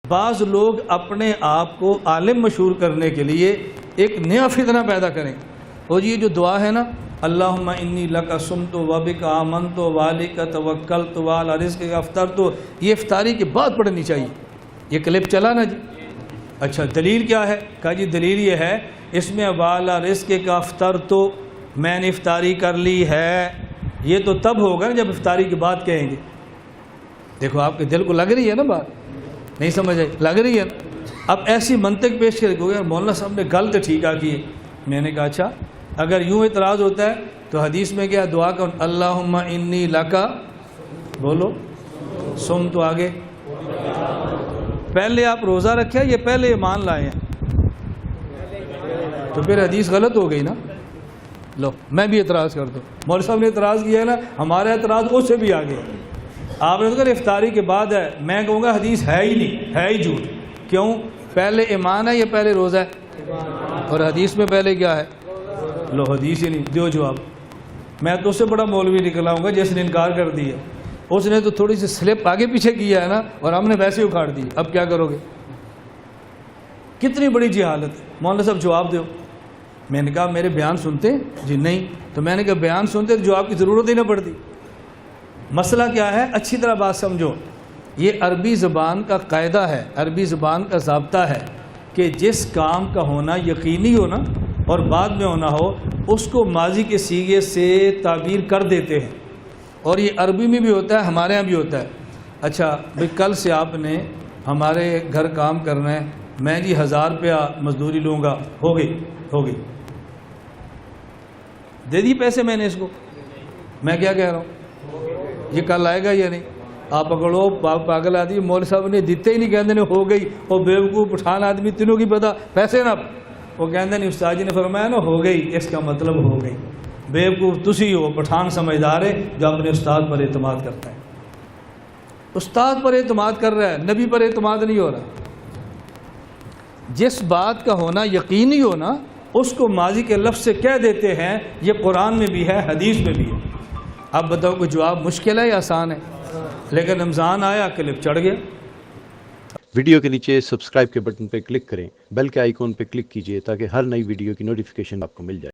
بعض لوگ اپنے آپ کو عالم مشہور کرنے کے لیے ایک نیا فتنہ پیدا کریں، اور یہ جو دعا ہے نا، اللہم انی لک صمت و بک آمنت و علیک توکلت و علی رزقک افطرت، یہ افطاری کے بعد پڑھنی چاہیے۔ یہ کلپ چلا نا جی، اچھا دلیل کیا ہے؟ کہا جی دلیل یہ ہے، اس میں وعلی رزقک افطرت، میں نے افطاری کر لی ہے، یہ تو تب ہوگا جب افطاری کے بعد کہیں گے۔ دیکھو آپ کے دل کو لگ رہی ہے نا بات، نہیں سمجھ آئی؟ لگ رہی ہے نا؟ اب ایسی منطق پیش کر کے مولانا صاحب نے گل تو ٹھیک کی ہے۔ میں نے کہا اچھا اگر یوں اعتراض ہوتا ہے تو حدیث میں کیا دعا کا اللہم انی لکا، بولو سم تو آگے پہلے آپ روزہ رکھے یہ پہلے ایمان لائے ہیں، تو پھر حدیث غلط ہو گئی نا۔ لو میں بھی اعتراض کر دوں، مولانا صاحب نے اعتراض کیا ہے نا، ہمارا اعتراض اس سے بھی آگے۔ آپ نے تو کہا افطاری کے بعد ہے، میں کہوں گا حدیث ہے ہی نہیں، ہے ہی جھوٹ۔ کیوں؟ پہلے ایمان ہے یا پہلے روزہ ہے؟ اور حدیث میں پہلے کیا ہے؟ لو حدیث ہی نہیں، دیو جواب۔ میں تو اس سے بڑا مولوی نکلا ہوں گا جس نے انکار کر دیا، اس نے تو تھوڑی سی سلپ آگے پیچھے کیا ہے نا، اور ہم نے ویسے اکھاڑ دی۔ اب کیا کرو گے؟ کتنی بڑی جہالت۔ مولانا صاحب جواب دو۔ میں نے کہا میرے بیان سنتے؟ جی نہیں۔ تو میں نے کہا بیان سنتے تو جواب کی ضرورت ہی نہ پڑتی۔ مسئلہ کیا ہے؟ اچھی طرح بات سمجھو، یہ عربی زبان کا قاعدہ ہے، عربی زبان کا ضابطہ ہے کہ جس کام کا ہونا یقینی ہو نا اور بعد میں ہونا ہو، اس کو ماضی کے صیغے سے تعبیر کر دیتے ہیں، اور یہ عربی میں بھی ہوتا ہے، ہمارے ہاں بھی ہوتا ہے۔ اچھا بھئی کل سے آپ نے ہمارے گھر کام کرنا ہے، میں جی 1000 روپیہ مزدوری لوں گا، ہو گئی دے دی پیسے میں نے اس کو۔ میں کیا کہہ رہا ہوں؟ یہ کل آئے گا یا نہیں؟ آپ پکڑو پاگل آدمی، مولوی صاحب نے دیتے ہی نہیں، کہتے ہیں ہو گئی، اور بیوقوف پٹھان آدمی تینوں کی پتہ پیسے نہ، وہ کہتے ہیں استاد جی نے فرمایا نا ہو گئی، اس کا مطلب ہو گئی۔ بیوقوف تسی ہو، پٹھان سمجھدار ہے جو اپنے استاد پر اعتماد کرتا ہے۔ استاد پر اعتماد کر رہا ہے، نبی پر اعتماد نہیں ہو رہا۔ جس بات کا ہونا یقینی ہونا اس کو ماضی کے لفظ سے کہہ دیتے ہیں، یہ قرآن میں بھی ہے، حدیث میں بھی ہے۔ اب بتاؤ کہ جواب مشکل ہے یا آسان ہے؟ لیکن رمضان آیا، کلپ چڑھ گیا۔ ویڈیو کے نیچے سبسکرائب کے بٹن پہ کلک کریں، بیل کے آئیکن پہ کلک کیجئے تاکہ ہر نئی ویڈیو کی نوٹیفیکیشن آپ کو مل جائے۔